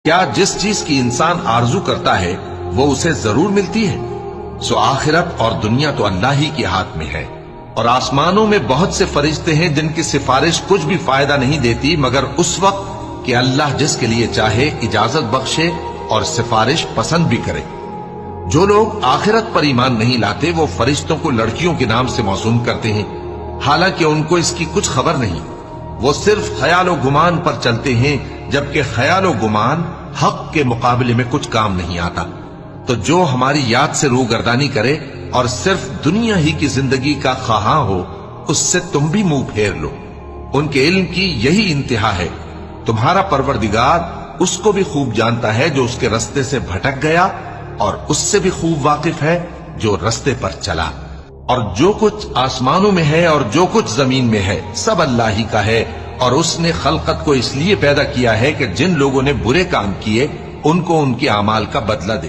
کیا جس چیز کی انسان آرزو کرتا ہے وہ اسے ضرور ملتی ہے؟ سو آخرت اور دنیا تو اللہ ہی کے ہاتھ میں ہے، اور آسمانوں میں بہت سے فرشتے ہیں جن کی سفارش کچھ بھی فائدہ نہیں دیتی مگر اس وقت کہ اللہ جس کے لیے چاہے اجازت بخشے اور سفارش پسند بھی کرے۔ جو لوگ آخرت پر ایمان نہیں لاتے وہ فرشتوں کو لڑکیوں کے نام سے موسوم کرتے ہیں، حالانکہ ان کو اس کی کچھ خبر نہیں۔ وہ صرف خیال و گمان پر چلتے ہیں، جبکہ خیال و گمان حق کے مقابلے میں کچھ کام نہیں آتا۔ تو جو ہماری یاد سے روگردانی کرے اور صرف دنیا ہی کی زندگی کا خواہاں ہو، اس سے تم بھی منہ پھیر لو۔ ان کے علم کی یہی انتہا ہے۔ تمہارا پروردگار اس کو بھی خوب جانتا ہے جو اس کے رستے سے بھٹک گیا، اور اس سے بھی خوب واقف ہے جو رستے پر چلا۔ اور جو کچھ آسمانوں میں ہے اور جو کچھ زمین میں ہے سب اللہ ہی کا ہے، اور اس نے خلقت کو اس لیے پیدا کیا ہے کہ جن لوگوں نے برے کام کیے ان کو ان کے اعمال کا بدلہ دے۔